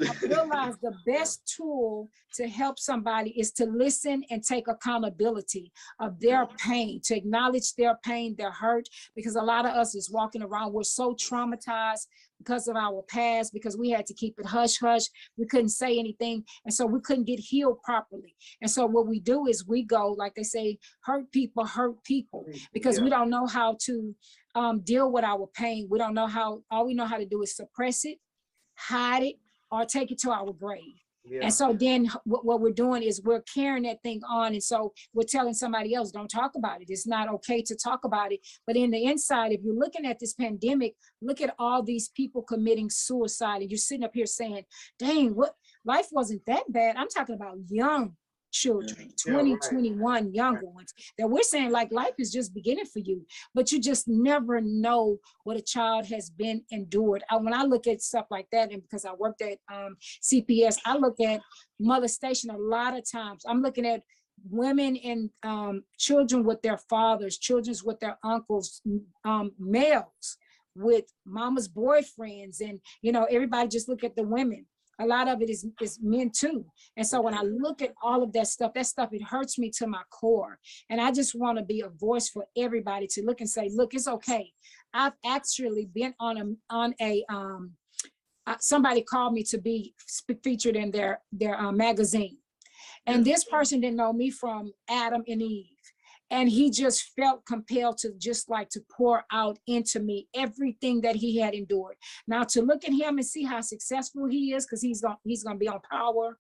I realized the best tool to help somebody is to listen and take accountability of their pain, to acknowledge their pain, their hurt, because a lot of us is walking around, we're so traumatized because of our past, because we had to keep it hush hush. We couldn't say anything. And so we couldn't get healed properly. And so what we do is we go, like they say, hurt people, because we don't know how to deal with our pain. We don't know how, all we know how to do is suppress it, hide it, or take it to our grave. And so then what we're doing is we're carrying that thing on. And so we're telling somebody else, don't talk about it. It's not okay to talk about it. But in the inside, if you're looking at this pandemic, look at all these people committing suicide. And you're sitting up here saying, dang, what, life wasn't that bad. I'm talking about young children, 21 younger ones, that we're saying like life is just beginning for you, but you just never know what a child has been endured. When I look at stuff like that, and because I worked at CPS, I look at molestation a lot of times. I'm looking at women and children with their fathers, children with their uncles, males with mama's boyfriends, and you know, everybody just look at the women. a lot of it is men too. And so when I look at all of that stuff, it hurts me to my core. And I just want to be a voice for everybody to look and say, look, it's okay. I've actually been on a somebody called me to be featured in their magazine. And this person didn't know me from Adam and Eve. And he just felt compelled to just like to pour out into me everything that he had endured. Now to look at him and see how successful he is, because he's gonna be on Power,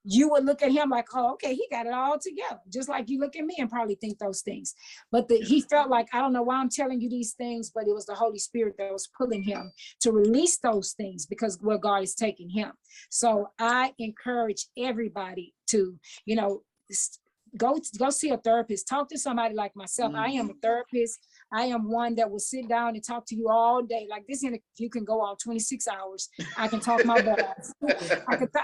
you would look at him like, oh, okay, he got it all together. Just like you look at me and probably think those things. But he felt like, I don't know why I'm telling you these things, but it was the Holy Spirit that was pulling him to release those things because where God is taking him. So I encourage everybody to, you know, go see a therapist, talk to somebody like myself. I am a therapist. I am one that will sit down and talk to you all day. Like this, you can go all 26 hours. I can talk my butt off.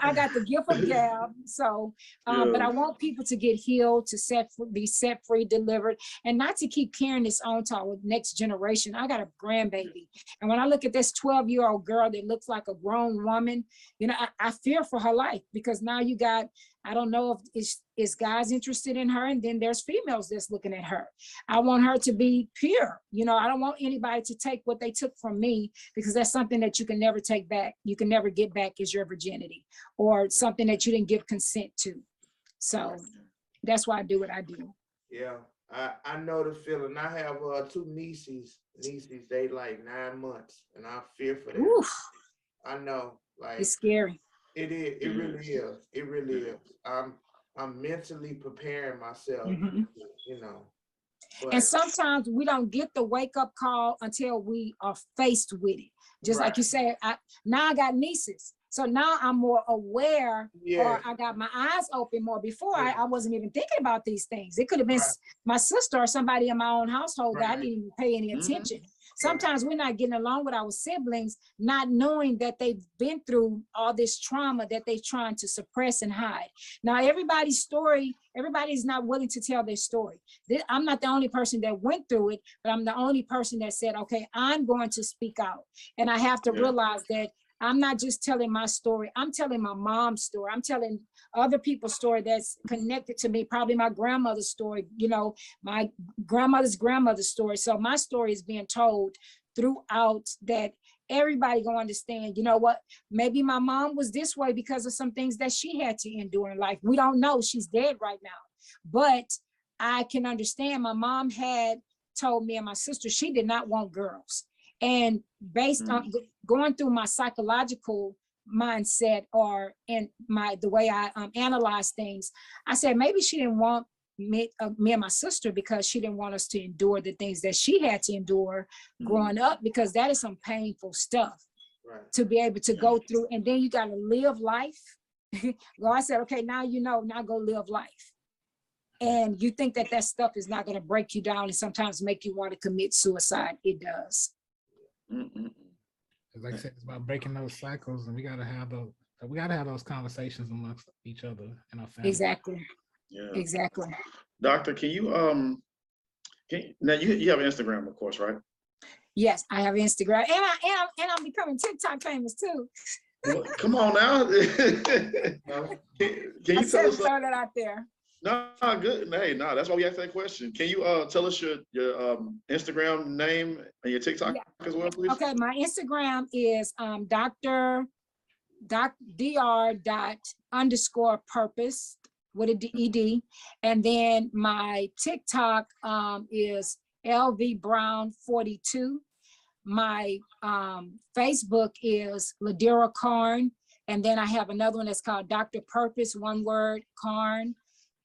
I got the gift of gab. So, but I want people to get healed, to be set free, delivered, and not to keep carrying this on to our next generation. I got a grandbaby. And when I look at this 12-year-old girl that looks like a grown woman, you know, I fear for her life because now you got, I don't know if it's guys interested in her, and then there's females that's looking at her. I want her to be pure. You know, I don't want anybody to take what they took from me, because that's something that you can never take back. You can never get back as your virginity, or something that you didn't give consent to. So that's why I do what I do. Yeah, I know the feeling. I have 2 nieces. They like 9 months, and I fear for them. Oof. I know, like It's scary. It is. It really is. It really is. I'm mentally preparing myself, you know. But, and sometimes we don't get the wake up call until we are faced with it. Just like you said, now I got nieces. So now I'm more aware, or I got my eyes open more. Before I wasn't even thinking about these things. It could have been my sister or somebody in my own household that I didn't even pay any attention. Sometimes we're not getting along with our siblings, not knowing that they've been through all this trauma that they're trying to suppress and hide. Now, everybody's story, everybody's not willing to tell their story. I'm not the only person that went through it, but I'm the only person that said, okay, I'm going to speak out. And I have to realize that I'm not just telling my story. I'm telling my mom's story. I'm telling other people's story that's connected to me, probably my grandmother's story, you know, my grandmother's story. So my story is being told throughout, that everybody gonna understand, you know what, maybe my mom was this way because of some things that she had to endure in life. We don't know, she's dead right now. But I can understand my mom had told me and my sister she did not want girls. And based on going through my psychological mindset, or in the way I analyze things, I said maybe she didn't want me and my sister because she didn't want us to endure the things that she had to endure growing up, because that is some painful stuff to be able to go through. And then you got to live life. God said, okay, now you know, now go live life. And you think that that stuff is not going to break you down and sometimes make you want to commit suicide. It does. Like I said, it's about breaking those cycles, and we gotta have those conversations amongst each other and our family. Exactly. Yeah. Exactly. Doctor, can you now you have Instagram, of course, right? Yes, I have Instagram, and I'm becoming TikTok famous too. Well, come on now. Can you tell us? Throw that out there. No, good. Hey, no, that's why we asked that question. Can you tell us your Instagram name and your TikTok as well, please? Okay, my Instagram is Dr. _purpose with a ED, and then my TikTok is LV Brown 42. My Facebook is Ladera Carn, and then I have another one that's called Dr. Purpose, one word, Carn.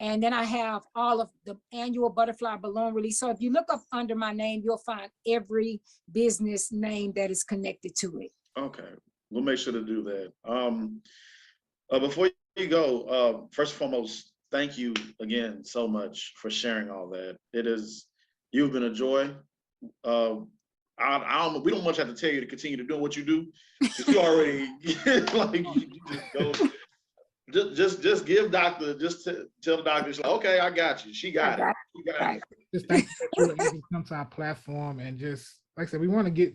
And then I have all of the annual butterfly balloon release. So if you look up under my name, you'll find every business name that is connected to it. Okay, we'll make sure to do that. Before you go, first and foremost, thank you again so much for sharing all that. You've been a joy. We don't much have to tell you to continue to do what you do. You already like you just go. Just give doctor, tell the doctor, she's like, okay, I got you. She got it. She got it. Just thank you that you were able to come to our platform, and just like I said, we want to get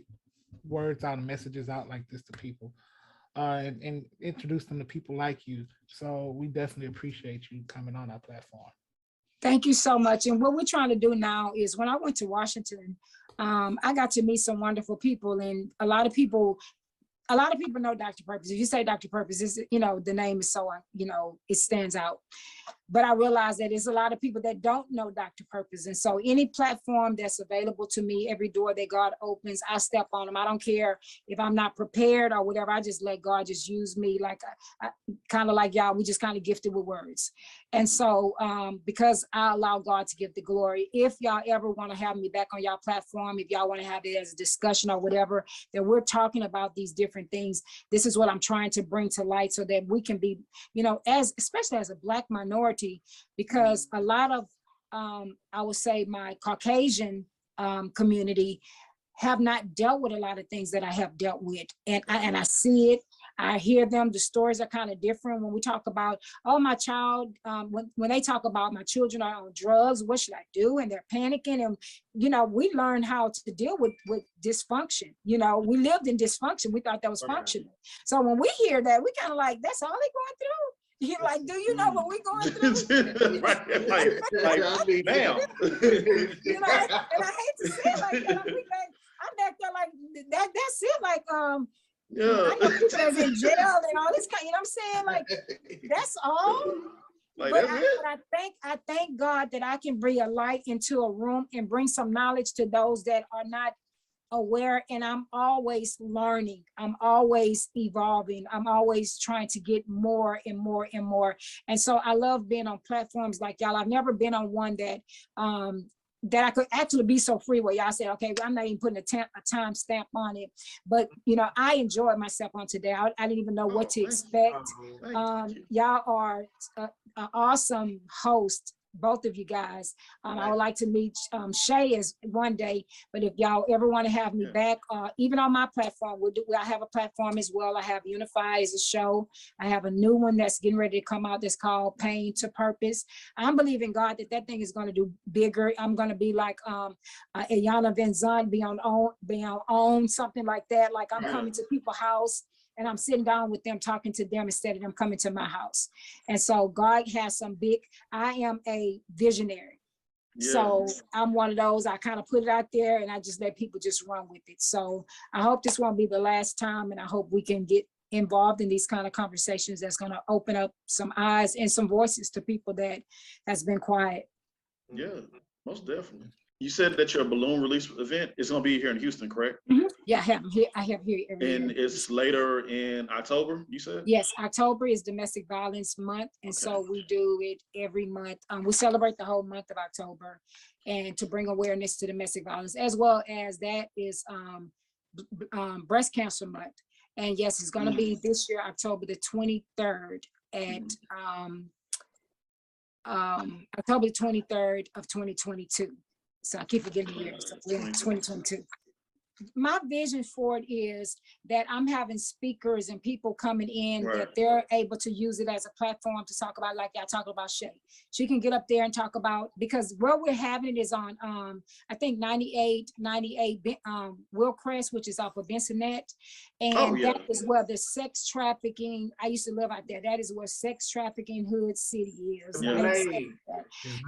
words out and messages out like this to people. and introduce them to people like you. So we definitely appreciate you coming on our platform. Thank you so much. And what we're trying to do now is when I went to Washington, I got to meet some wonderful people, and a lot of people know Dr. Purpose. If you say Dr. Purpose, the name is so, it stands out. But I realize that there's a lot of people that don't know Dr. Purpose. And so any platform that's available to me, every door that God opens, I step on them. I don't care if I'm not prepared or whatever. I just let God just use me, like kind of like y'all, we just kind of gifted with words. And so because I allow God to give the glory, if y'all ever want to have me back on y'all platform, if y'all want to have it as a discussion or whatever, that we're talking about these different things, this is what I'm trying to bring to light so that we can be, especially as a Black minority, because a lot of, I would say my Caucasian community have not dealt with a lot of things that I have dealt with. And I see it, I hear them, the stories are kind of different when we talk about, oh, my child, when they talk about my children are on drugs, what should I do? And they're panicking. And, we learn how to deal with dysfunction. We lived in dysfunction. We thought that was functional. So when we hear that, we kind of like, that's all they're going through. You're like, do you know what we're going through? Like, damn. And I hate to say it like that. I'm back there like, that's it. Like, I know people that's in jail and all this kind, I'm saying? Like, that's all. Like, but that's it. I thank God that I can bring a light into a room and bring some knowledge to those that are not aware. And I'm always learning. I'm always evolving. I'm always trying to get more and more and more. And so I love being on platforms like y'all. I've never been on one that I could actually be so free where y'all say, okay, I'm not even putting a time stamp on it. But, I enjoyed myself on today. I didn't even know what to expect. Y'all are an awesome host, both of you guys. I would like to meet Shay as one day, but if y'all ever want to have me back, even on my platform, I have a platform as well. I have Unify as a show. I have a new one that's getting ready to come out that's called Pain to Purpose. I'm believing God that thing is going to do bigger. I'm going to be like Ayana Van Zandt, be on something like that. Like I'm coming to people's house and I'm sitting down with them, talking to them instead of them coming to my house. And so God has some I am a visionary. Yeah. So I'm one of those, I kind of put it out there and I just let people just run with it. So I hope this won't be the last time, and I hope we can get involved in these kind of conversations that's going to open up some eyes and some voices to people that has been quiet. Yeah, most definitely. You said that your balloon release event is going to be here in Houston, correct? Mm-hmm. Yeah, I have here every year. And it's later in October, you said? Yes, October is Domestic Violence Month. And so we do it every month. We celebrate the whole month of October, and to bring awareness to domestic violence, as well as that is Breast Cancer Month. And yes, it's going to be this year, October the 23rd at October 23rd of 2022. So I keep forgetting the year. So we're in 2022. My vision for it is that I'm having speakers and people coming in that they're able to use it as a platform to talk about, like y'all talking about Shay. She can get up there and talk about, because where we're having it is on, I think 98 Willcrest, which is off of Vincennet. And that is where the sex trafficking, I used to live out there. That is where sex trafficking hood city is.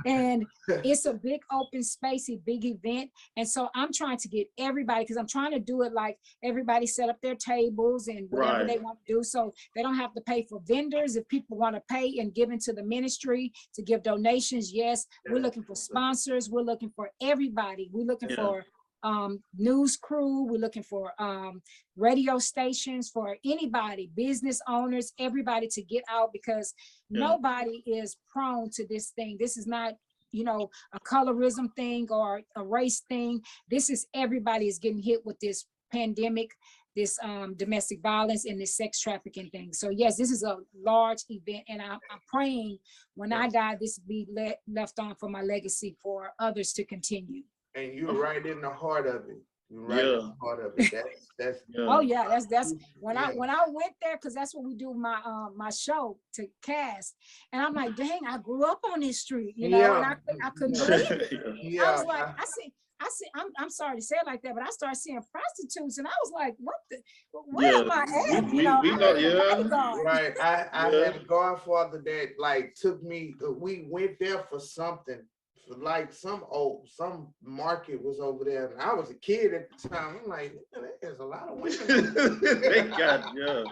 And it's a big open space, a big event. And so I'm trying to get everybody, because I'm trying to do it like everybody set up their tables and whatever they want to do, so they don't have to pay for vendors. If people want to pay and give into the ministry to give donations, yes, we're looking for sponsors. We're looking for everybody. We're looking for news crew. We're looking for radio stations, for anybody, business owners, everybody to get out, because nobody is prone to this thing. This is not a colorism thing or a race thing. This is everybody is getting hit with this pandemic, this domestic violence and this sex trafficking thing. So yes, this is a large event, and I'm praying when I die, this be left on for my legacy for others to continue. And you're right in the heart of it. Right in the heart of it. That's oh yeah, that's when I went there, because that's what we do my show to cast, and I'm like, dang, I grew up on this street, and I couldn't believe it. I was like, I'm sorry to say it like that, but I started seeing prostitutes, and I was like, what the, where Yeah, am I at? we know, I need a yeah, bodyguard. Right. I Yeah. had a godfather that like took me, we went there for something. For like some market was over there, and I was a kid at the time. I'm like, there's a lot of women. Thank God, yeah.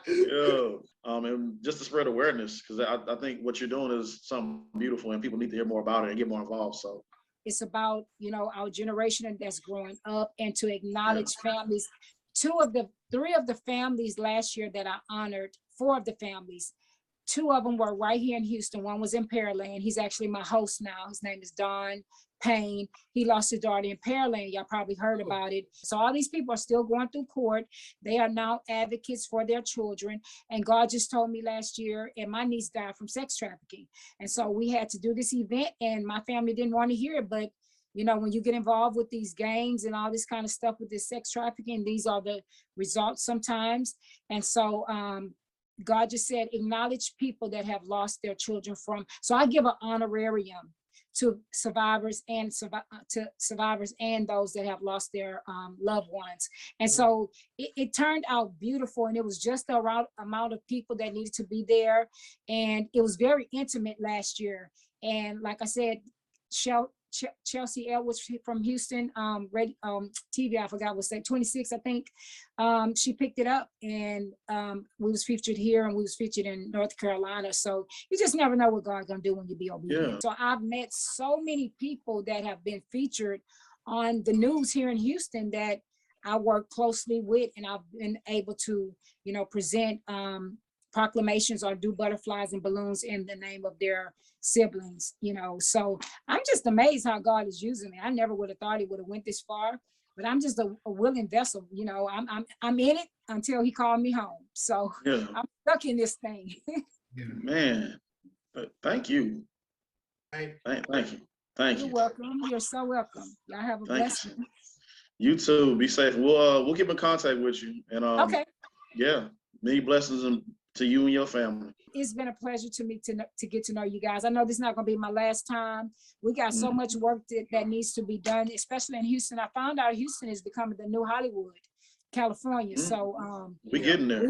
Yeah. And just to spread awareness, because I think what you're doing is something beautiful and people need to hear more about it and get more involved. So It's about, our generation that's growing up, and to acknowledge families. Three of the families last year that I honored, four of the families, two of them were right here in Houston. One was in Pearland. He's actually my host now. His name is Don Payne. He lost his daughter in Pearland. Y'all probably heard about it. So all these people are still going through court. They are now advocates for their children. And God just told me last year, and my niece died from sex trafficking. And so we had to do this event, and my family didn't want to hear it. But when you get involved with these gangs and all this kind of stuff with this sex trafficking, these are the results sometimes. And so God just said, acknowledge people that have lost their children from. So I give an honorarium to survivors and those that have lost their loved ones. And so it turned out beautiful, and it was just the right amount of people that needed to be there. And it was very intimate last year. And like I said, Chelsea Edwards from Houston TV, I forgot what state, 26, I think. She picked it up, and we was featured here, and we was featured in North Carolina. So you just never know what God's gonna do when you be obedient. Yeah. So I've met so many people that have been featured on the news here in Houston that I work closely with, and I've been able to, present proclamations or do butterflies and balloons in the name of their siblings. So I'm just amazed how God is using me. I never would have thought he would have went this far, but I'm just a willing vessel. I'm in it until he called me home. So yeah, I'm stuck in this thing. man. But thank you. Thank you. Thank You're you. welcome. You're so welcome. Y'all have a blessed one. You too. Be safe. We'll keep in contact with you. And Okay. yeah, many blessings to you and your family. It's been a pleasure to me to get to know you guys. I know this is not going to be my last time. We got so much work that needs to be done, especially in Houston. I found out Houston is becoming the new Hollywood, California. So we getting there.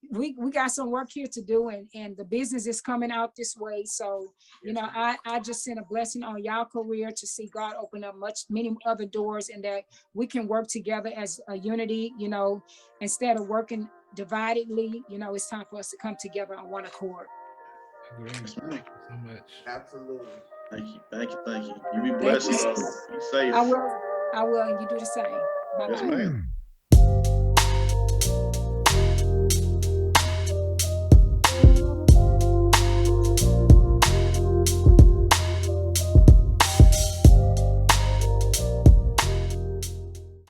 We got some work here to do, and the business is coming out this way. So, I just send a blessing on y'all career to see God open up many other doors, and that we can work together as a unity, instead of working dividedly. It's time for us to come together on one accord. Great. Thank you so much. Absolutely. Thank you. You be blessed. Be safe. I will, and you do the same. Bye-bye. Yes, ma'am.